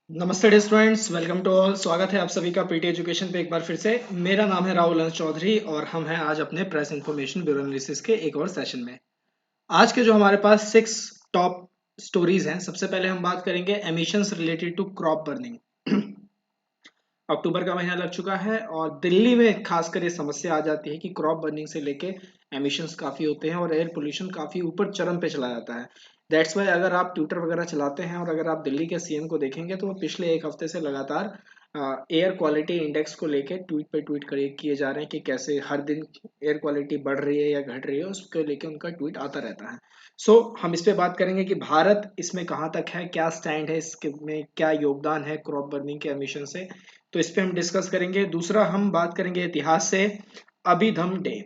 नमस्ते students, welcome to all. स्वागत है आप सभी का पीटी एजुकेशन पे एक बार फिर से। मेरा नाम है राहुल अंश चौधरी और हम हैं आज अपने प्रेस इंफॉर्मेशन ब्यूरो एनालिसिस के एक और सेशन में। आज के जो हमारे पास 6 टॉप स्टोरीज हैं, सबसे पहले हम बात करेंगे emissions related to crop burning. अक्टूबर का महीना लग चुका है और दिल्ली में खासकर ये समस्या आ जाती है कि क्रॉप बर्निंग से लेके एमिशंस काफी होते हैं और एयर पोल्यूशन काफी ऊपर चरम पे चला जाता है। दैट्स वाई अगर आप ट्विटर वगैरह चलाते हैं और अगर आप दिल्ली के सीएम को देखेंगे तो वो पिछले एक हफ्ते से लगातार एयर क्वालिटी इंडेक्स को लेके ट्वीट पे ट्वीट किए जा रहे हैं कि कैसे हर दिन एयर क्वालिटी बढ़ रही है या घट रही है, उसको लेके उनका ट्वीट आता रहता है। हम इस पे बात करेंगे कि भारत इसमें कहाँ तक है, क्या स्टैंड है, इसके में क्या योगदान है क्रॉप बर्निंग के एमिशन से। तो इस पे हम डिस्कस करेंगे। दूसरा हम बात करेंगे इतिहास से। अभिधम डे,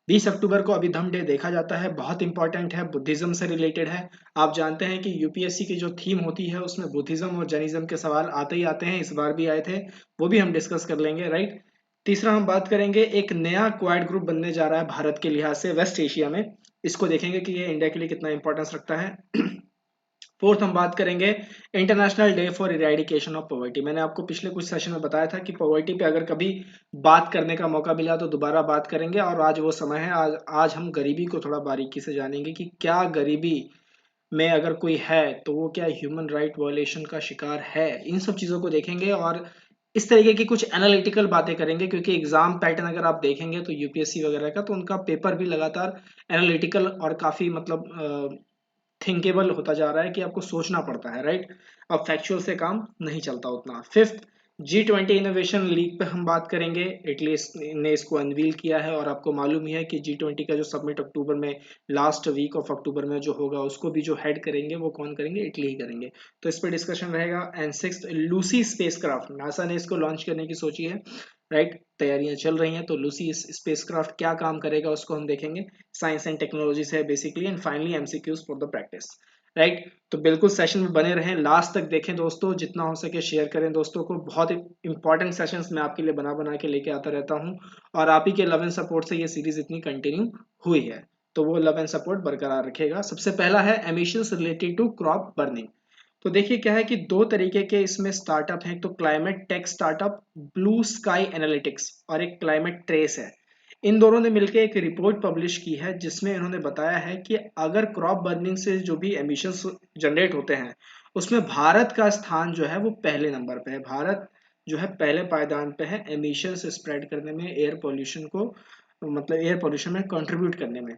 20 अक्टूबर को अभिधम डे देखा जाता है, बहुत इंपॉर्टेंट है, बुद्धिज्म से रिलेटेड है। आप जानते हैं कि यूपीएससी की जो थीम होती है उसमें बुद्धिज्म और जैनिज्म के सवाल आते ही आते हैं, इस बार भी आए थे, वो भी हम डिस्कस कर लेंगे, राइट। तीसरा हम बात करेंगे एक नया क्वाड ग्रुप बनने जा रहा है भारत के लिहाज से वेस्ट एशिया में, इसको देखेंगे कि ये इंडिया के लिए कितना इंपॉर्टेंस रखता है। फोर्थ हम बात करेंगे international day for eradication of poverty. मैंने आपको पिछले कुछ सेशन में बताया था कि पॉवर्टी पे अगर कभी बात करने का मौका मिला तो दोबारा बात करेंगे, और आज वो समय है। आज हम गरीबी को थोड़ा बारीकी से जानेंगे कि क्या गरीबी में अगर कोई है तो वो क्या ह्यूमन राइट वायलेशन का शिकार है। इन सब चीज़ों को देखेंगे और इस तरीके की कुछ एनालिटिकल बातें करेंगे, क्योंकि एग्जाम पैटर्न अगर आप देखेंगे तो यूपीएससी वगैरह का, तो उनका पेपर भी लगातार एनालिटिकल और काफ़ी मतलब थिंकेबल होता जा रहा है कि आपको सोचना पड़ता है, राइट। अब फैक्चुअल से काम नहीं चलता उतना। फिफ्थ, G20 इनोवेशन लीग पे हम बात करेंगे। इटली ने इसको अनवील किया है और आपको मालूम ही है कि G20 का जो सबमिट अक्टूबर में, लास्ट वीक ऑफ अक्टूबर में जो होगा, उसको भी जो हेड करेंगे वो कौन करेंगे, इटली ही करेंगे। तो इस पर डिस्कशन रहेगा। And six, Lucy spacecraft, NASA ने इसको लॉन्च करने की सोची है, राइट। तैयारियां चल रही हैं, तो लूसी स्पेसक्राफ्ट क्या काम करेगा उसको हम देखेंगे। साइंस एंड टेक्नोलॉजी से है basically. And finally MCQs for the practice, right. तो बिल्कुल सेशन में बने रहें, लास्ट तक देखें दोस्तों, जितना हो सके शेयर करें दोस्तों को। बहुत इंपॉर्टेंट सेशंस मैं आपके लिए बना बना के लेके आता रहता हूं, और आप ही के लव एंड सपोर्ट से ये सीरीज इतनी कंटिन्यू हुई है, तो वो लव एंड सपोर्ट बरकरार रखेगा। सबसे पहला है emissions related to crop burning. तो देखिए क्या है कि दो तरीके के इसमें स्टार्टअप हैं। तो climate tech startup blue sky analytics और एक क्लाइमेट ट्रेस है। इन दोनों ने मिलकर एक रिपोर्ट पब्लिश की है जिसमें इन्होंने बताया है कि अगर क्रॉप बर्निंग से जो भी एमिशंस जनरेट होते हैं उसमें भारत का स्थान जो है वो पहले नंबर पे है। भारत जो है पहले पायदान पे है एमिशंस स्प्रेड करने में, एयर पोल्यूशन को, मतलब एयर पोल्यूशन में कंट्रीब्यूट करने में,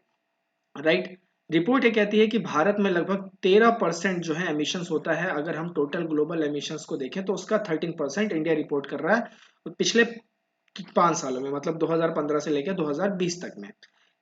राइट। रिपोर्ट ये कहती है कि भारत में लगभग 13% जो है एमिशंस होता है। अगर हम टोटल ग्लोबल एमिशंस को देखें तो उसका 13% इंडिया रिपोर्ट कर रहा है पिछले 5 सालों में, मतलब 2015 से लेकर 2020 तक में।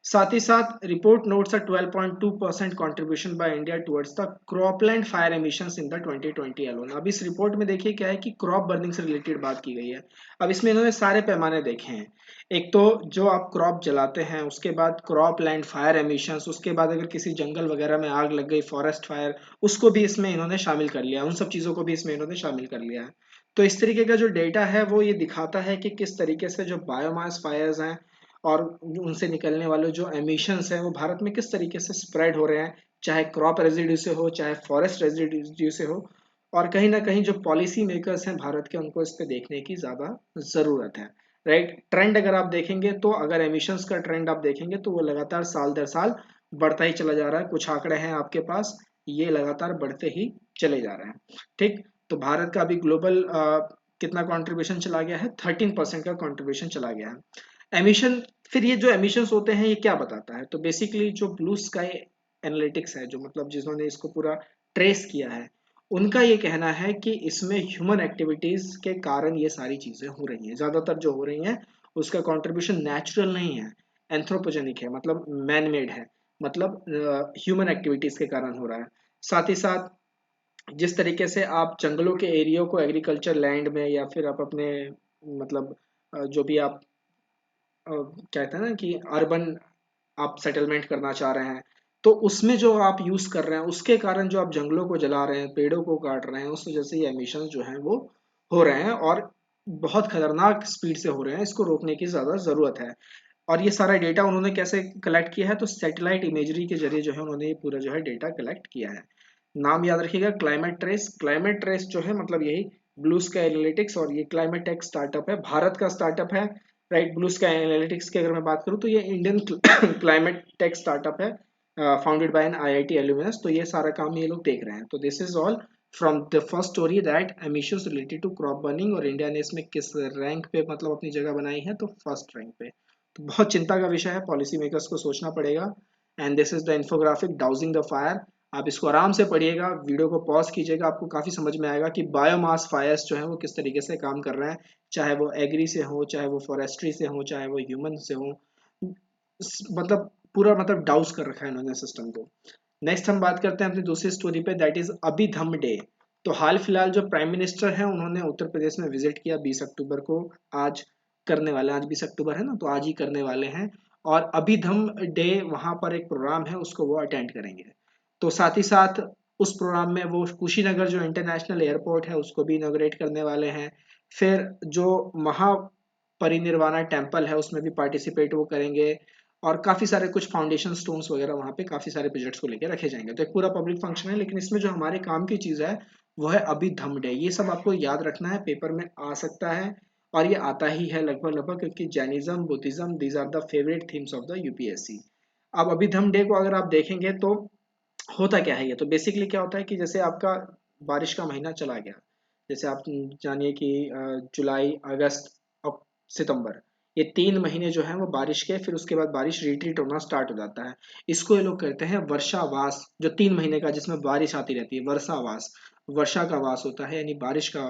साथ ही साथ report notes a 12.2% contribution by India towards the cropland fire emissions in the 2020 alone. अब इस रिपोर्ट में देखिए क्या है कि क्रॉप बर्निंग से रिलेटेड बात की गई है। अब इसमें इन्होंने सारे पैमाने देखे हैं। एक तो जो आप क्रॉप जलाते हैं, उसके बाद क्रॉप लैंड फायर एमिशंस, उसके बाद अगर किसी जंगल वगैरह में आग लग गई, फॉरेस्ट फायर, उसको भी इसमें इन्होंने शामिल कर लिया, उन सब चीज़ों को भी इसमें इन्होंने शामिल कर लिया है। तो इस तरीके का जो डेटा है वो ये दिखाता है कि किस तरीके से जो बायोमास फायर्स हैं और उनसे निकलने वाले जो एमिशंस हैं वो भारत में किस तरीके से स्प्रेड हो रहे हैं, चाहे क्रॉप रेजिड्यू से हो, चाहे फॉरेस्ट रेजिड्यू से हो। और कहीं ना कहीं जो पॉलिसी मेकर्स हैं भारत के, उनको इस पे देखने की ज़्यादा ज़रूरत है, राइट। ट्रेंड अगर आप देखेंगे तो, अगर एमिशंस का ट्रेंड आप देखेंगे तो वो लगातार साल दर साल बढ़ता ही चला जा रहा है। कुछ आंकड़े हैं आपके पास, ये लगातार बढ़ते ही चले जा रहे हैं, ठीक। तो भारत का अभी ग्लोबल कितना कंट्रीब्यूशन चला गया है, 13% का कंट्रीब्यूशन चला गया है एमिशन। फिर ये जो एमिशंस होते हैं ये क्या बताता है, तो बेसिकली जो ब्लू स्काई एनालिटिक्स है, जो मतलब जिन्होंने इसको पूरा ट्रेस किया है, उनका ये कहना है कि इसमें ह्यूमन एक्टिविटीज के कारण ये सारी चीजें हो रही हैं, ज्यादातर जो हो रही हैं उसका कंट्रीब्यूशन नेचुरल नहीं है, एंथ्रोपोजेनिक है, मतलब मैन मेड है, मतलब ह्यूमन एक्टिविटीज के कारण हो रहा है। साथ ही साथ जिस तरीके से आप जंगलों के एरिया को एग्रीकल्चर लैंड में, या फिर आप अपने मतलब जो भी आप कहते हैं ना कि अर्बन आप सेटलमेंट करना चाह रहे हैं, तो उसमें जो आप यूज कर रहे हैं उसके कारण जो आप जंगलों को जला रहे हैं, पेड़ों को काट रहे हैं, उस वजह से ये एमिशन जो हैं वो हो रहे हैं और बहुत खतरनाक स्पीड से हो रहे हैं। इसको रोकने की ज्यादा जरूरत है। और ये सारा डेटा उन्होंने कैसे कलेक्ट किया है, तो सैटेलाइट इमेजरी के जरिए जो है उन्होंने ये पूरा जो है डेटा कलेक्ट किया है। नाम याद रखिएगा, क्लाइमेट ट्रेस। क्लाइमेट ट्रेस जो है मतलब यही ब्लू स्काई एनालिटिक्स, और ये क्लाइमेट टेक स्टार्टअप है, भारत का स्टार्टअप है, राइट। ब्लू स्काई एनालिटिक्स की अगर मैं बात करूँ तो ये इंडियन क्लाइमेट टेक स्टार्टअप है, फाउंडेड बाय एन आईआईटी एल्यूमिनस। तो ये सारा काम ये लोग देख रहे हैं। तो this is all from the first story that emissions related to crop burning, और इंडिया ने इसमें किस रैंक पे मतलब अपनी जगह बनाई है, तो फर्स्ट रैंक पे। तो बहुत चिंता का विषय है, पॉलिसी मेकर्स को सोचना पड़ेगा। And this is the infographic dowsing the fire. आप इसको आराम से पढ़िएगा, वीडियो को पॉज कीजिएगा, आपको काफी समझ में आएगा कि बायोमास फायर्स जो है वो किस तरीके से काम कर रहे हैं, चाहे वो एग्री से हो, चाहे वो फॉरेस्ट्री से हो, चाहे वो ह्यूमन से हो। मतलब पूरा मतलब डाउस कर रखा है इन्होंने सिस्टम को। नेक्स्ट हम बात करते हैं अपनी दूसरी स्टोरी पे, दैट इज अभिधम डे। तो हाल फिलहाल जो प्राइम मिनिस्टर हैं उन्होंने उत्तर प्रदेश में विजिट किया 20 अक्टूबर को। आज करने वाले हैं, आज 20 अक्टूबर है ना, तो आज ही करने वाले हैं। और अभिधम डे वहां पर एक प्रोग्राम है, उसको वो अटेंड करेंगे। तो साथ ही साथ उस प्रोग्राम में वो कुशीनगर जो इंटरनेशनल एयरपोर्ट है उसको भी इनॉग्रेट करने वाले हैं। फिर जो महापरिनिर्वाणा टेम्पल है उसमें भी पार्टिसिपेट वो करेंगे। और काफी सारे कुछ फाउंडेशन स्टोन्स वगैरह वहाँ पे काफी सारे प्रोजेक्ट्स को लेकर रखे जाएंगे। तो एक पूरा पब्लिक फंक्शन है, लेकिन इसमें जो हमारे काम की चीज है वो है अभिधम डे। ये सब आपको याद रखना है, पेपर में आ सकता है, और ये आता ही है लगभग लगभग, क्योंकि Jainism, Buddhism, these are the favourite themes of the UPSC. अब अभिधम डे को अगर आप देखेंगे तो होता क्या है, ये तो बेसिकली क्या होता है कि जैसे आपका बारिश का महीना चला गया, जैसे आप जानिए कि जुलाई, अगस्त और सितंबर, ये 3 महीने जो है वो बारिश के, फिर उसके बाद बारिश रिट्रीट होना स्टार्ट हो जाता है। इसको ये लोग कहते हैं वर्षावास। जो 3 महीने का जिसमें बारिश आती रहती है, वर्षावास, वर्षा का वास होता है, यानी बारिश का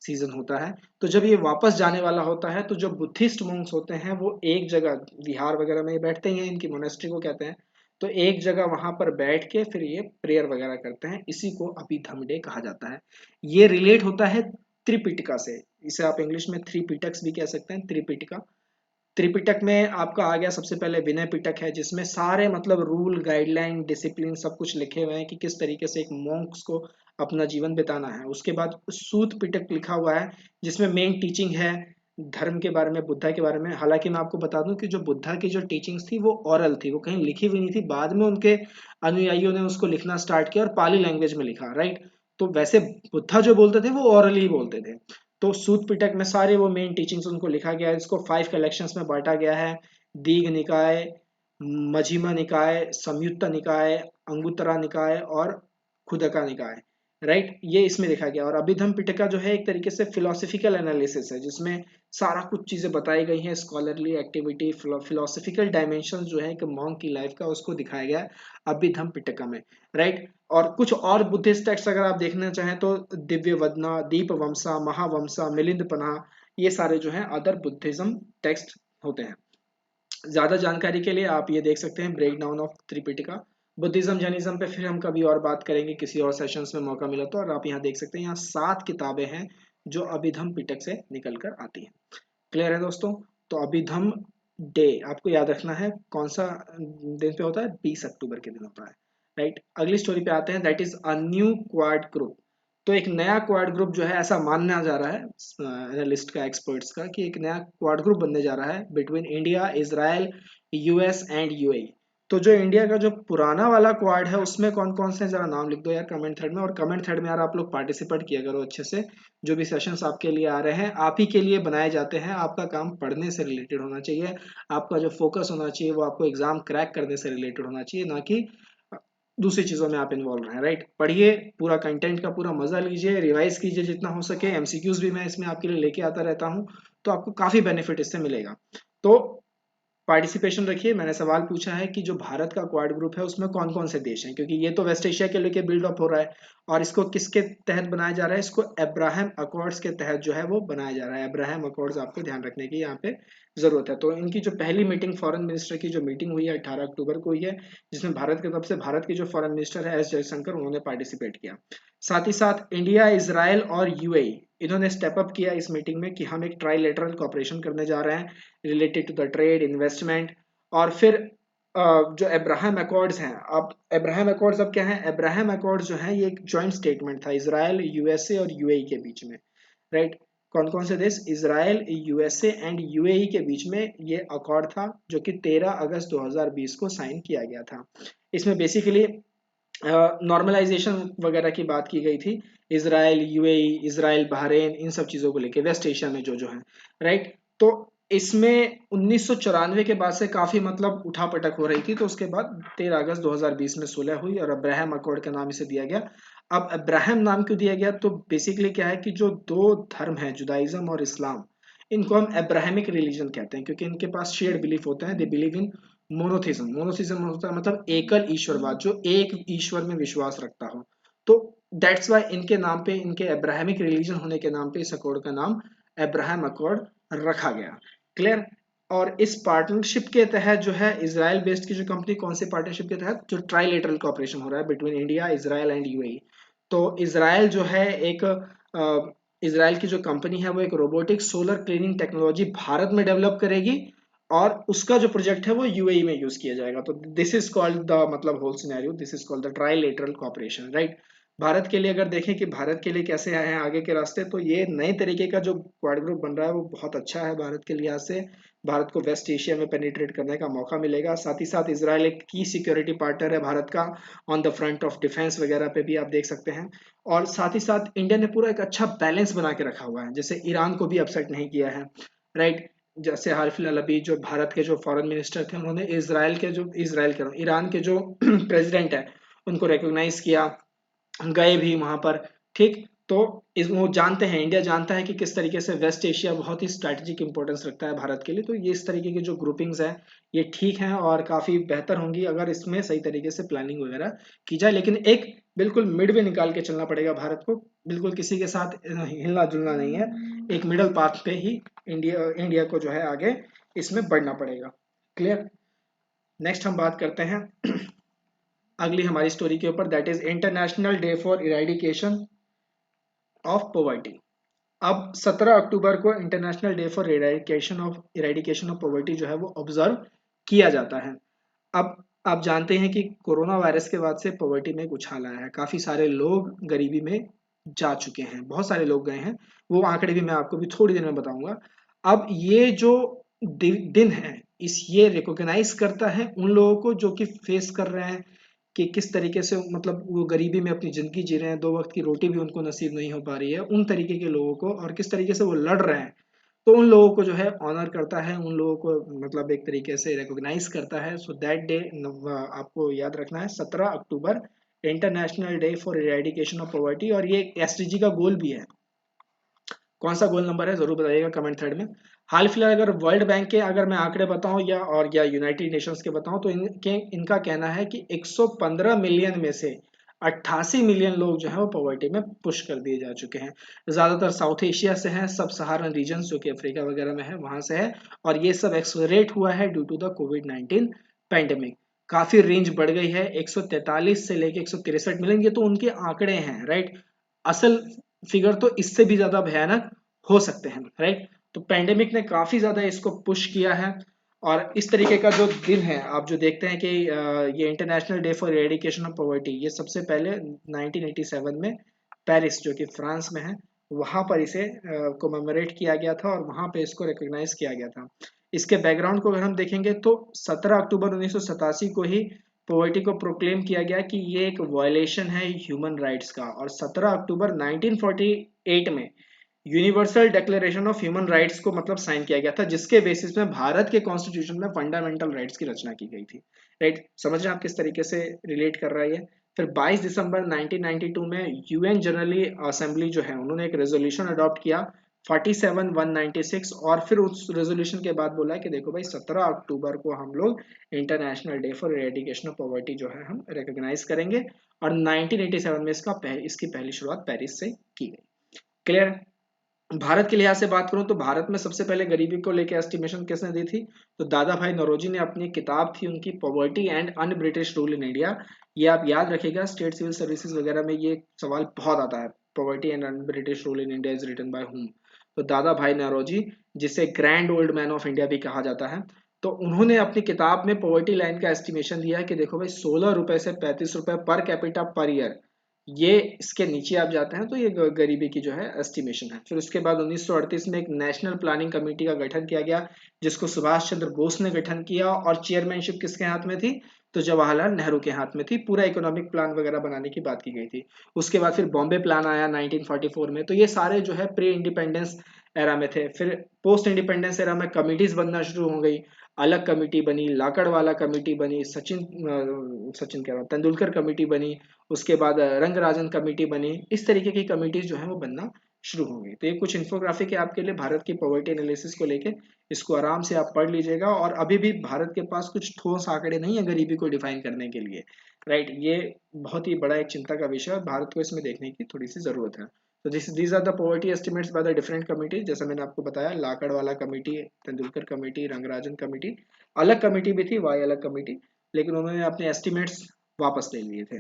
सीजन होता है। तो जब ये वापस जाने वाला होता है तो जो बुद्धिस्ट मोंक्स होते हैं वो एक जगह, विहार वगैरह में बैठते ही हैं, इनकी मोनेस्ट्री को कहते हैं। तो एक जगह वहां पर बैठ के फिर ये प्रेयर वगैरह करते हैं, इसी को अभिधम डे कहा जाता है। ये रिलेट होता है त्रिपिटका से। इसे आप इंग्लिश में थ्री पिटक्स भी कह सकते हैं, त्रिपिटका। त्रिपिटक में आपका आ गया सबसे पहले विनय पिटक है, जिसमें सारे मतलब रूल, गाइडलाइन, डिसिप्लिन सब कुछ लिखे हुए हैं कि किस तरीके से एक मॉन्क्स को अपना जीवन बिताना है। उसके बाद सूत पिटक लिखा हुआ है, जिसमें मेन टीचिंग है धर्म के बारे में, बुद्धा के बारे में। हालांकि मैं आपको बता दूं कि जो बुद्धा की जो टीचिंग्स थी वो ओरल थी, वो कहीं लिखी हुई नहीं थी। बाद में उनके अनुयायियों ने उसको लिखना स्टार्ट किया और पाली लैंग्वेज में लिखा, राइट। तो वैसे बुद्धा जो बोलते थे वो ओरल ही बोलते थे। तो सूत पिटक में सारे वो मेन टीचिंग्स उनको लिखा गया है। इसको 5 कलेक्शंस में बांटा गया है, दीघ निकाय, मझिमा निकाय, संयुत्त निकाय, अंगुत्तरा निकाय और खुदका निकाय, राइट। ये इसमें देखा गया। और अभिधम पिटका जो है एक तरीके से फिलोसफिकल एनालिसिस है, जिसमें सारा कुछ चीजें बताई गई हैं, स्कॉलरली एक्टिविटी, फिलोसफिकल डायमेंशन जो है एक मॉन्क की लाइफ का, उसको दिखाया गया है अभिधम पिटका में, राइट। और कुछ और बुद्धिस्ट टेक्स्ट अगर आप देखना चाहें तो दिव्य वदना, दीप वंसा, महावंसा, मिलिंद पन्हा, ये सारे जो हैं अदर बुद्धिज्म टेक्स्ट होते हैं। ज्यादा जानकारी के लिए आप ये देख सकते हैं break down of Tripitaka. Buddhism, Jainism पे फिर हम कभी और बात करेंगे, किसी और सेशंस में मौका मिला तो। और आप यहाँ देख सकते हैं, यहाँ 7 किताबें हैं जो अभिधम पिटक से निकल कर आती हैं। क्लियर है दोस्तों। तो अभिधम डे आपको याद रखना है, कौन सा दिन पे होता है, 20 अक्टूबर के दिन होता है, राइट। अगली स्टोरी पे आते हैं, that is a new quad group. तो एक नया क्वाड ग्रुप जो है, ऐसा मानना जा रहा है एनालिस्ट का, एक्सपर्ट्स का, कि एक नया क्वाड ग्रुप बनने जा रहा है between India, Israel, US and UAE. तो जो इंडिया का जो पुराना वाला क्वाड है उसमें कौन कौन से, जरा नाम लिख दो यार कमेंट थ्रेड में। और कमेंट थ्रेड में यार आप लोग पार्टिसिपेट किया करो अच्छे से। जो भी सेशंस आपके लिए आ रहे हैं आप ही के लिए बनाए जाते हैं। आपका काम पढ़ने से रिलेटेड होना चाहिए, आपका जो फोकस होना चाहिए वो आपको एग्जाम क्रैक करने से रिलेटेड होना चाहिए, ना कि दूसरी चीजों में आप इन्वॉल्व रहें, राइट। पढ़िए, पूरा कंटेंट का पूरा मजा लीजिए, रिवाइज कीजिए जितना हो सके। एमसीक्यूज भी मैं इसमें आपके लिए लेके आता रहता हूँ, तो आपको काफी बेनिफिट इससे मिलेगा। तो पार्टिसिपेशन रखिए। मैंने सवाल पूछा है कि जो भारत का क्वाड ग्रुप है उसमें कौन कौन से देश हैं, क्योंकि ये तो वेस्ट एशिया के लेके बिल्ड अप हो रहा है। और इसको किसके तहत बनाया जा रहा है, इसको अब्राहम अकॉर्ड्स के तहत जो है वो बनाया जा रहा है। अब्राहम अकॉर्ड्स आपको ध्यान रखने की यहाँ पे जरूरत है। तो इनकी जो पहली मीटिंग, फॉरेन मिनिस्टर की जो मीटिंग हुई है 18 अक्टूबर को हुई है, जिसमें भारत की तरफ से भारत के जो फॉरेन मिनिस्टर है एस जयशंकर, उन्होंने पार्टिसिपेट किया। साथ ही साथ इंडिया, इसराइल और यूएई, इन्होंने स्टेप अप किया इस मीटिंग में कि हम एक ट्राइलेटरल कॉपरेशन करने जा रहे हैं related to the trade, investment. और फिर जो अब्राहम अकॉर्ड्स हैं, अब अब्राहम अकॉर्ड्स अब क्या है, अब्राहम अकॉर्ड्स जो है ये एक जॉइंट स्टेटमेंट था इसराइल, यूएसए और यूएई के बीच में, राइट। कौन कौन से देश, इसराइल, यूएसए एंड यूएई के बीच में ये अकॉर्ड था, जो कि 13 अगस्त 2020 को साइन किया गया था। इसमें बेसिकली नॉर्मलाइजेशन वगैरह की बात की गई थी, इसराइल, यूएई, इसराइल, बहरीन, इन सब चीज़ों को लेके वेस्ट एशिया में जो जो है, राइट। तो इसमें 1994 के बाद से काफ़ी मतलब उठापटक हो रही थी, तो उसके बाद 13 अगस्त 2020 में सुलह हुई और अब्राहम अकॉर्ड का नाम इसे दिया गया। अब अब्राहम नाम क्यों दिया गया, तो बेसिकली क्या है कि जो दो धर्म है, जुदाइज्म और इस्लाम, इनको हम अब्राहमिक रिलीजन कहते हैं, क्योंकि इनके पास शेयर्ड बिलीफ होते हैं। They believe in monotheism. Monotheism होता है मतलब एकल ईश्वरवाद, जो एक ईश्वर में विश्वास रखता हो। तो दैट्स वाई इनके नाम पे, इनके अब्राहमिक रिलीजन होने के नाम पे इस अकॉर्ड का नाम अब्राहम अकॉर्ड रखा गया। क्लियर। और इस पार्टनरशिप के तहत जो है इसराइल बेस्ड की जो कंपनी, कौन सी पार्टनरशिप के तहत, जो ट्राइलेटरल कॉपरेशन हो रहा है between India, Israel and UAE. तो इसराइल जो है एक इसराइल की जो कंपनी है वो एक robotic solar cleaning technology Bharat में डेवलप करेगी, और उसका जो प्रोजेक्ट है वो यूएई में यूज किया जाएगा। तो दिस इज कॉल्ड द मतलब whole scenario, this is called the trilateral cooperation, right. Bharat के लिए अगर देखें कि भारत के लिए कैसे आए हैं आगे के रास्ते, तो ये नए तरीके का जो क्वाड ग्रुप बन रहा है वो बहुत अच्छा है भारत के लिहाज से। भारत को वेस्ट एशिया में पेनिट्रेट करने का मौका मिलेगा। साथ ही साथ इसराइल एक की सिक्योरिटी पार्टनर है भारत का, on the front of defence वगैरह पे भी आप देख सकते हैं। और साथ ही साथ इंडिया ने पूरा एक अच्छा बैलेंस बना के रखा हुआ है, जैसे ईरान को भी अपसेट नहीं किया है, राइट। जैसे हाल फिलहाल अभी जो भारत के जो फॉरेन मिनिस्टर थे, उन्होंने इसराइल के ईरान के जो प्रेसिडेंट है उनको रिकॉग्नाइज किया, गए भी वहां पर, ठीक। तो वो जानते हैं, इंडिया जानता है कि किस तरीके से वेस्ट एशिया बहुत ही स्ट्रैटेजिक इंपॉर्टेंस रखता है भारत के लिए। तो ये इस तरीके की जो ग्रुपिंग्स हैं ये ठीक हैं और काफी बेहतर होंगी अगर इसमें सही तरीके से प्लानिंग वगैरह की जाए। लेकिन एक बिल्कुल मिड वे निकाल के चलना पड़ेगा भारत को, बिल्कुल किसी के साथ हिलना जुलना नहीं है। एक मिडल पाथ पे ही इंडिया को जो है आगे इसमें बढ़ना पड़ेगा। क्लियर। नेक्स्ट हम बात करते हैं अगली हमारी स्टोरी के ऊपर, that is international day for eradication of poverty. अब 17 अक्टूबर को international day for eradication of poverty जो है वो ऑब्जर्व किया जाता है। अब आप जानते हैं कि कोरोना वायरस के बाद से पॉवर्टी में एक उछाल आया है, काफी सारे लोग गरीबी में जा चुके हैं, बहुत सारे लोग गए हैं। वो आंकड़े भी मैं आपको भी थोड़ी देर में बताऊंगा। अब ये जो दिन है, इस ये रिकॉग्नाइज करता है उन लोगों को जो कि फेस कर रहे हैं कि किस तरीके से मतलब वो गरीबी में अपनी ज़िंदगी जी रहे हैं, 2 वक़्त की रोटी भी उनको नसीब नहीं हो पा रही है, उन तरीके के लोगों को, और किस तरीके से वो लड़ रहे हैं। तो उन लोगों को जो है ऑनर करता है, उन लोगों को मतलब एक तरीके से रिकॉग्नाइज करता है। सो दैट डे आपको याद रखना है, 17 October international day for eradication of poverty. और ये एसडीजी का गोल भी है। कौन सा गोल नंबर है जरूर बताइएगा कमेंट थ्रेड में। हाल फिलहाल अगर वर्ल्ड बैंक के अगर मैं आंकड़े बताऊं या यूनाइटेड नेशंस के बताऊं, तो इनका कहना है कि 115 मिलियन में से 88 मिलियन लोग जो है वो पॉवर्टी में पुश कर दिए जा चुके हैं। ज्यादातर साउथ एशिया से हैं, सब सहारन रीजन जो कि अफ्रीका वगैरह में है वहां से है। और ये सब एक्सलरेट हुआ है ड्यू टू द कोविड-19 पैंडेमिक। काफी रेंज बढ़ गई है, 143 से लेके 163 मिलियन, ये तो उनके आंकड़े हैं, राइट। असल फिगर तो इससे भी ज्यादा भयानक हो सकते हैं, राइट। तो पेंडेमिक ने काफी ज्यादा इसको पुश किया है। और इस तरीके का जो दिन है, आप जो देखते हैं कि ये international day for eradication of poverty, ये सबसे पहले 1987 में पेरिस जो कि फ्रांस में है, वहां पर इसे कोमेमोरेट किया गया था और वहां पे इसको रिकॉग्नाइज किया गया था। इसके बैकग्राउंड को अगर हम देखेंगे तो 17 अक्टूबर 1987 को ही पॉवर्टी को प्रोक्लेम किया गया कि ये एक वायलेशन है ह्यूमन राइट्स का। और 17 अक्टूबर 1948 में universal declaration of human rights को मतलब साइन किया गया था, जिसके बेसिस में भारत के कॉन्स्टिट्यूशन में फंडामेंटल राइट्स की रचना की गई थी, राइट। समझ रहे हैं आप किस तरीके से रिलेट कर रहा है ये। फिर 22 दिसंबर 1992 में यूएन जनरली असेंबली जो है उन्होंने एक रेजोल्यूशन अडॉप्ट किया 47/196। और फिर उस रेजोल्यूशन के बाद बोला कि देखो भाई 17 अक्टूबर को हम लोग international day for eradication of poverty जो है हम रिकॉग्नाइज करेंगे। और 1987 में इसकी पहली शुरुआत पेरिस से की गई। क्लियर। भारत के लिहाज से बात करूं तो भारत में सबसे पहले गरीबी को लेकर एस्टिमेशन किसने दी थी, तो दादा भाई नौरोजी ने अपनी किताब थी उनकी, poverty and un British rule in India. ये आप याद रखिएगा, स्टेट सिविल सर्विसेज वगैरह में ये सवाल बहुत आता है, poverty and un British rule in India is written by whom. तो दादा भाई नौरोजी, जिसे grand old man of India भी कहा जाता है, तो उन्होंने अपनी किताब में पॉवर्टी लाइन का एस्टिमेशन दिया है कि देखो भाई 16 रुपए से 35 रुपए पर कैपिटा पर ईयर, ये इसके नीचे आप जाते हैं तो ये गरीबी की जो है एस्टिमेशन है। फिर उसके बाद 1938 में एक नेशनल प्लानिंग कमेटी का गठन किया गया, जिसको सुभाष चंद्र बोस ने गठन किया, और चेयरमैनशिप किसके हाथ में थी, तो जवाहरलाल नेहरू के हाथ में थी, पूरा इकोनॉमिक प्लान वगैरह बनाने की बात की गई थी। उसके बाद फिर बॉम्बे प्लान आया 1944 में। तो ये सारे जो है प्री इंडिपेंडेंस एरा में थे। फिर पोस्ट इंडिपेंडेंस एरा में कमिटीज बनना शुरू हो गई, अलग कमिटी बनी, लाकड़वाला कमेटी बनी, सचिन कह रहा हूँ, तेंदुलकर कमेटी बनी, उसके बाद रंगराजन कमेटी बनी। इस तरीके की कमिटीज जो है वो बनना शुरू हो गई। तो ये कुछ इन्फोग्राफिक है आपके लिए भारत की पॉवर्टी एनालिसिस को लेके, इसको आराम से आप पढ़ लीजिएगा। और अभी भी भारत के पास कुछ ठोस आंकड़े नहीं है गरीबी को डिफाइन करने के लिए, राइट। ये बहुत ही बड़ा एक चिंता का विषय है और भारत को इसमें देखने की थोड़ी सी जरूरत है। तो these are the poverty estimates by the different committee. जैसा मैंने आपको बताया, Lakdawala committee, Tendulkar committee, Rangarajan committee, अलग कमेटी भी थी, वाई अलग कमेटी, लेकिन उन्होंने अपने एस्टिमेट्स वापस ले लिए थे,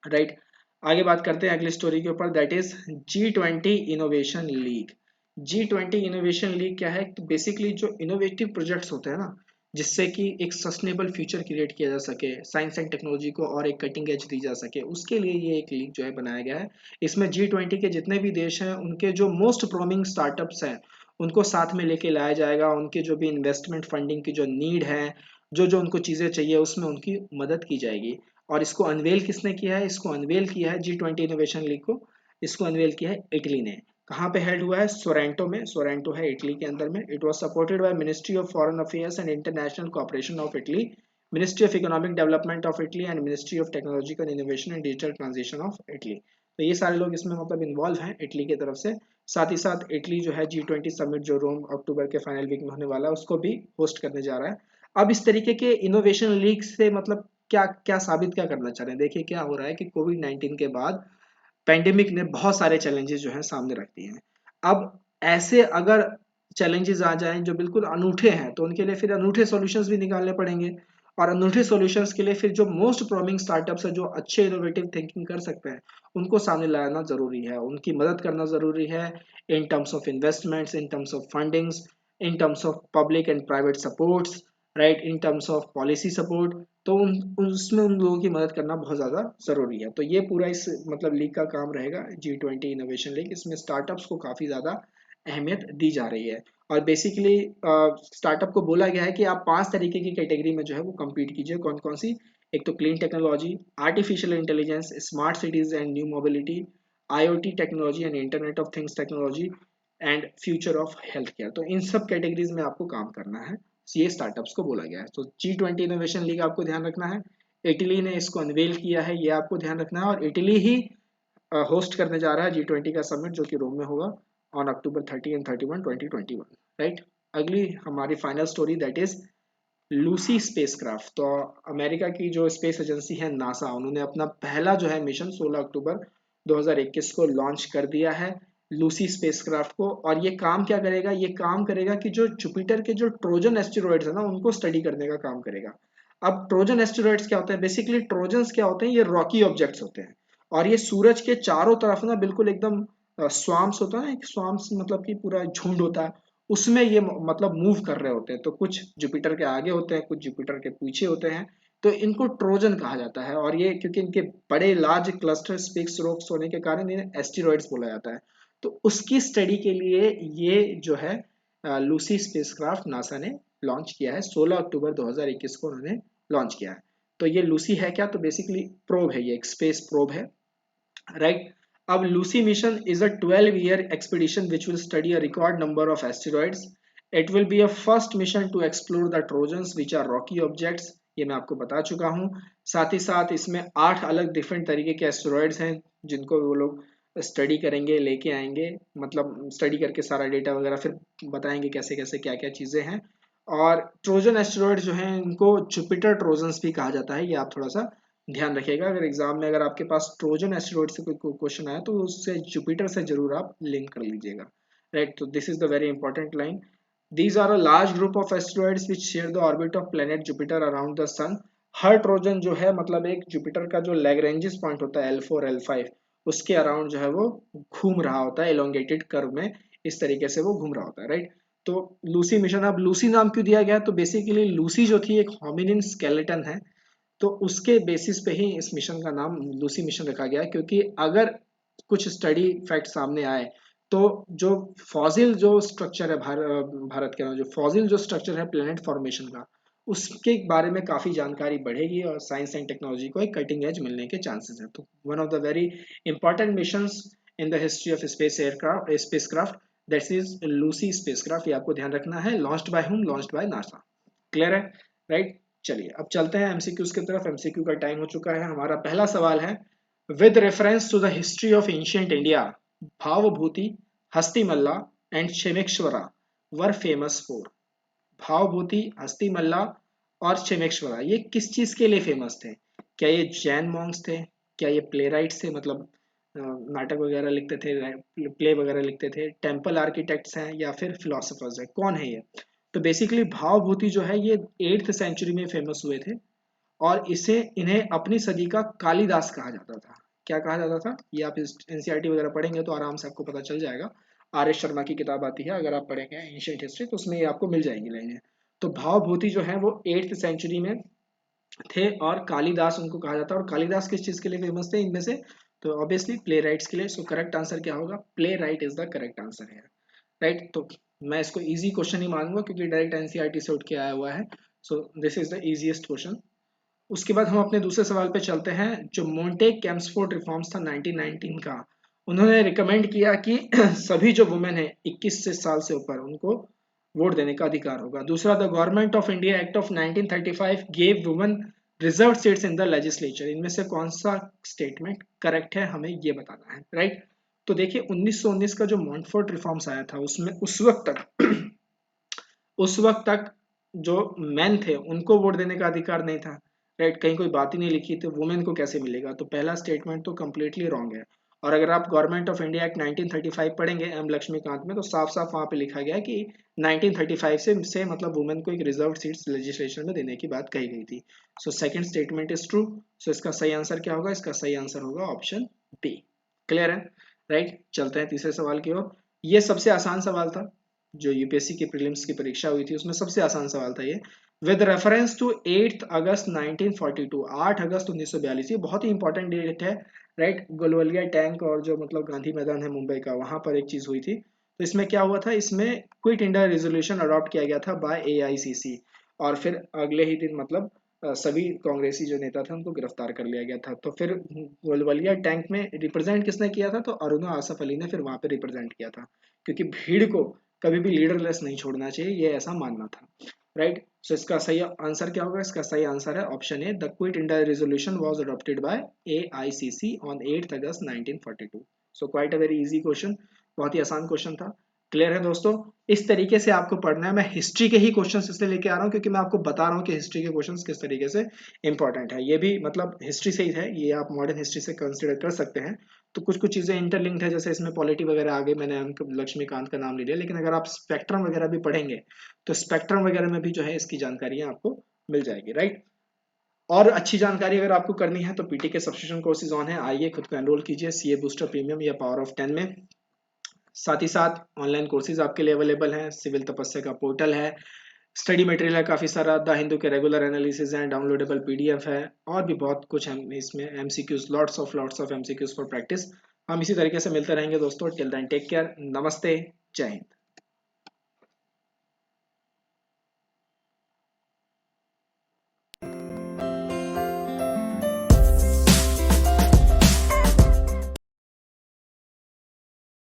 राइट। आगे बात करते हैं अगली स्टोरी के ऊपर, that is G20 innovation league. G20 innovation league क्या है? तो बेसिकली जो इनोवेटिव प्रोजेक्ट्स होते हैं ना, जिससे कि एक सस्टेनेबल फ्यूचर क्रिएट किया जा सके, साइंस एंड टेक्नोलॉजी को और एक कटिंग एज दी जा सके, उसके लिए ये एक लीग जो है बनाया गया है। इसमें G20 के जितने भी देश हैं, उनके जो मोस्ट प्रोमिंग स्टार्टअप्स हैं, उनको साथ में लेके लाया जाएगा। उनके जो भी इन्वेस्टमेंट फंडिंग की जो नीड है, जो जो उनको चीज़ें चाहिए, उसमें उनकी मदद की जाएगी। और इसको अनवेल किसने किया है? इसको अनवेल किया है G20 इनोवेशन लीग को, इसको अनवेल किया है इटली ने। कहाँ पे हेल्ड हुआ है? सोरेंटो में। सोरेंटो है इटली के अंदर में। It was supported by ministry of foreign affairs and international cooperation of Italy, ministry of economic development of Italy and ministry of technological innovation and digital transition of Italy. तो ये सारे लोग इसमें मतलब इन्वॉल्व हैं इटली की तरफ से। साथ ही साथ इटली जो है G20 समिट जो रोम अक्टूबर के फाइनल वीक में होने वाला है, उसको भी होस्ट करने जा रहा है। अब इस तरीके के इनोवेशन लीग से मतलब क्या क्या साबित क्या करना चाह रहे हैं? देखिए क्या हो रहा है कि कोविड-19 के बाद पेंडेमिक ने बहुत सारे चैलेंजेस जो हैं सामने रख दिए हैं। अब ऐसे अगर चैलेंजेस आ जाएं जो बिल्कुल अनूठे हैं, तो उनके लिए फिर अनूठे सॉल्यूशंस भी निकालने पड़ेंगे। और अनूठे सॉल्यूशंस के लिए फिर जो मोस्ट प्रोमिंग स्टार्टअप्स है, जो अच्छे इनोवेटिव थिंकिंग कर सकते हैं, उनको सामने लाना जरूरी है, उनकी मदद करना जरूरी है, in terms of investments, in terms of fundings, in terms of public and private supports, right, in terms of policy support. तो उसमें उन लोगों की मदद करना बहुत ज़्यादा ज़रूरी है। तो ये पूरा इस मतलब लीग का काम रहेगा, G20 इनोवेशन लीग। इसमें स्टार्टअप्स को काफ़ी ज़्यादा अहमियत दी जा रही है। और बेसिकली स्टार्टअप को बोला गया है कि आप 5 तरीके की कैटेगरी में जो है वो compete कीजिए। कौन कौन सी? एक तो clean technology, artificial intelligence, smart cities and new mobility, IoT technology and internet of things technology and future of health care. तो इन सब कैटेगरीज में आपको काम करना है, ये स्टार्टअप्स को बोला गया है। तो G20 इनोवेशन लीग आपको ध्यान रखना है, इटली ने इसको अनवेल किया है, ये आपको ध्यान रखना है। और इटली ही होस्ट करने जा रहा है G20 का समिट, जो कि रोम में होगा ऑन अक्टूबर 30 एंड 31 2021, राइट। अगली हमारी final story, that is Lucy spacecraft. तो अमेरिका की जो स्पेस एजेंसी है नासा, उन्होंने अपना पहला जो है मिशन 16 अक्टूबर 2021 को लॉन्च कर दिया है, लूसी स्पेसक्राफ्ट को। और ये काम क्या करेगा? ये काम करेगा कि जो जुपिटर के जो ट्रोजन एस्टेरॉइड्स है ना, उनको स्टडी करने का काम करेगा। अब ट्रोजन एस्टेरॉइड्स क्या होते हैं? बेसिकली ट्रोजन्स क्या होते हैं? ये रॉकी ऑब्जेक्ट्स होते हैं, और ये सूरज के चारों तरफ ना बिल्कुल एकदम स्वाम्स होता है, स्वाम्स मतलब कि पूरा झुंड होता है, उसमें ये मतलब मूव कर रहे होते हैं। तो कुछ जुपिटर के आगे होते हैं, कुछ जुपिटर के पीछे होते हैं। तो इनको ट्रोजन कहा जाता है। और ये क्योंकि इनके बड़े लार्ज क्लस्टर स्पेस रॉक्स होने के कारण इन्हें एस्टेरॉइड्स बोला जाता है। तो उसकी स्टडी के लिए ये जो है लूसी स्पेसक्राफ्ट नासा ने लॉन्च किया है। 16 अक्टूबर 2021 को उन्होंने लॉन्च किया है। तो ये लूसी है क्या? तो बेसिकली प्रोब है, ये एक स्पेस प्रोब है, राइट। अब Lucy mission is a 12-year expedition which will study a record number of asteroids. It will be a first mission to explore the trojans which are rocky objects, ये मैं आपको बता चुका हूँ। साथ ही साथ इसमें 8 अलग डिफरेंट तरीके के एस्टेरॉइड्स हैं, जिनको वो लोग स्टडी करेंगे, लेके आएंगे, मतलब स्टडी करके सारा डेटा वगैरह फिर बताएंगे कैसे कैसे क्या क्या चीज़ें हैं। और ट्रोजन एस्टेरॉइड जो हैं, इनको जुपिटर ट्रोजन्स भी कहा जाता है, ये आप थोड़ा सा ध्यान रखिएगा। अगर एग्जाम में अगर आपके पास ट्रोजन एस्टेरॉइड से कोई क्वेश्चन आया, तो उससे जुपिटर से जरूर आप लिंक कर लीजिएगा, राइट। तो this is the very important line. These are a large group of asteroids which share the orbit of planet Jupiter around the sun. Her Trojan जो है मतलब एक जुपिटर का जो लैग्रेंजिस पॉइंट होता है L4 L5, उसके अराउंड जो है वो घूम रहा होता है एलोंगेटेड कर्व में, इस तरीके से वो घूम रहा होता है, राइट। तो लूसी मिशन, अब लूसी नाम क्यों दिया गया? तो बेसिकली लूसी जो थी एक होमिनिन स्केलेटन है, तो उसके बेसिस पे ही इस मिशन का नाम लूसी मिशन रखा गया। क्योंकि अगर कुछ स्टडी फैक्ट सामने आए, तो जो फॉसिल जो स्ट्रक्चर है भारत के जो फॉसिल जो स्ट्रक्चर है प्लेनेट फॉर्मेशन का, उसके बारे में काफ़ी जानकारी बढ़ेगी और साइंस एंड टेक्नोलॉजी को एक कटिंग एज मिलने के चांसेस हैं। तो one of the very important missions in the history of space craft that is Lucy space craft, ये आपको ध्यान रखना है। Launched by whom? Launched by NASA. Clear है? राइट। चलिए अब चलते हैं एमसीक्यूज की तरफ। एमसीक्यू का टाइम हो चुका है। हमारा पहला सवाल है, with reference to the history of ancient India, Bhavabhuti, Hastimalla and Kshemeshwara were famous for. Bhavabhuti, Hastimalla और छिमेश्वरा ये किस चीज के लिए फेमस थे? क्या ये जैन मॉन्क्स थे? क्या ये प्ले राइट्स थे, मतलब नाटक वगैरह लिखते थे, प्ले वगैरह लिखते थे, टेम्पल आर्किटेक्ट्स हैं, या फिर फिलोसफर्स हैं? कौन है ये? तो बेसिकली भावभूति जो है ये 8th सेंचुरी में फेमस हुए थे, और इन्हें अपनी सदी का कालिदास कहा जाता था। क्या कहा जाता था? ये आप एनसीईआरटी वगैरह पढ़ेंगे तो आराम से आपको पता चल जाएगा। आर एस शर्मा की किताब आती है, अगर आप पढ़ेंगे एंशिएंट हिस्ट्री तो उसमें ये आपको मिल जाएंगी लाइनें। तो भावभूति जो है वो 8th सेंचुरी में थे, और कालिदास उनको कहा जाता है। और कालिदास किस चीज के लिए फेमस थे इनमें से? तो ऑब्वियसली प्ले राइट्स के लिए। सो करेक्ट आंसर क्या होगा? Play right is the correct answer है। राइट। तो मैं इसको इजी क्वेश्चन ही मानूंगा क्योंकि डायरेक्ट एनसीईआरटी से उठ के आया हुआ है। So this is the easiest question. उसके बाद हम अपने दूसरे सवाल पे चलते हैं। जो मोंटे कैम्सफोर्ड रिफॉर्म्स था 1919 का, उन्होंने रिकमेंड किया कि सभी जो वुमेन है 21 से साल से ऊपर उनको वोट देने का अधिकार होगा। दूसरा, the government of India act of 1935 gave women reserve seats in the legislature. इनमें से कौन सा स्टेटमेंट करेक्ट है, हमें ये बताना है। राइट। तो देखिए 1919 का जो मॉन्टफोर्ट रिफॉर्म्स आया था उसमें उस वक्त तक जो मैन थे उनको वोट देने का अधिकार नहीं था। राइट। कहीं कोई बात ही नहीं लिखी तो वुमेन को कैसे मिलेगा? तो पहला स्टेटमेंट तो कंप्लीटली रॉन्ग है। और अगर आप गवर्नमेंट ऑफ इंडिया एक्ट 1935 पढ़ेंगे एम लक्ष्मीकांत में, तो साफ साफ वहां पे लिखा गया है कि 1935 से मतलब वुमेन को एक रिजर्व सीट्स लेजिस्लेशन में देने की बात कही गई थी। So second statement is true. So इसका सही आंसर क्या होगा? इसका सही आंसर होगा ऑप्शन बी। क्लियर है? राइट। चलते हैं तीसरे सवाल की ओर। ये सबसे आसान सवाल था, जो यूपीएससी की प्रीलिम्स की परीक्षा हुई थी उसमें सबसे आसान सवाल था ये। विद रेफरेंस टू 8 अगस्त 1942, 8 अगस्त 1942, ये बहुत ही इंपॉर्टेंट डेट है। राइट। गोलवलिया टैंक और जो मतलब गांधी मैदान है मुंबई का, वहां पर एक चीज हुई थी। तो इसमें क्या हुआ था? इसमें क्विट इंडिया रेजोल्यूशन अडॉप्ट किया गया था बाय एआईसीसी, और फिर अगले ही दिन मतलब सभी कांग्रेसी जो नेता थे उनको गिरफ्तार कर लिया गया था। तो फिर गोलवलिया टैंक में रिप्रेजेंट किसने किया था? तो अरुणा आसफ अली ने फिर वहां पे रिप्रेजेंट किया था, क्योंकि भीड़ को कभी भी लीडरलेस नहीं छोड़ना चाहिए, ये ऐसा मानना था। राइट। सो इसका सही आंसर क्या होगा? इसका सही आंसर है option A, the quit India resolution was adopted by AICC on 8 August 1942। So quite a very easy question, बहुत ही आसान क्वेश्चन था। क्लियर है दोस्तों? इस तरीके से आपको पढ़ना है। मैं हिस्ट्री के ही क्वेश्चंस इसलिए लेके आ रहा हूँ क्योंकि मैं आपको बता रहा हूँ कि हिस्ट्री के क्वेश्चंस किस तरीके से इंपॉर्टेंट है। ये भी मतलब हिस्ट्री से ही है, ये आप मॉडर्न हिस्ट्री से कंसिडर कर सकते हैं। तो कुछ कुछ चीजें इंटरलिंक्ड है, जैसे इसमें पॉलिटी वगैरह आगे मैंने लक्ष्मीकांत का नाम ले लिया, लेकिन अगर आप स्पेक्ट्रम वगैरह भी पढ़ेंगे तो स्पेक्ट्रम वगैरह में भी जो है इसकी जानकारियां आपको मिल जाएगी। राइट। और अच्छी जानकारी अगर आपको करनी है तो पीटी के सब्सक्रिप्शन कोर्सेज ऑन है, आइए खुद को एनरोल कीजिए सीए बूस्टर प्रीमियम या पावर ऑफ 10 में। साथ ही साथ ऑनलाइन कोर्सेज आपके लिए अवेलेबल हैं, सिविल तपस्या का पोर्टल है, स्टडी मटेरियल है काफ़ी सारा, द हिंदू के रेगुलर एनालिसिस हैं, डाउनलोडेबल पीडीएफ है, और भी बहुत कुछ है इसमें। MCQs, lots of MCQs for practice. हम इसी तरीके से मिलते रहेंगे दोस्तों। टिल देन टेक केयर, नमस्ते, जय हिंद।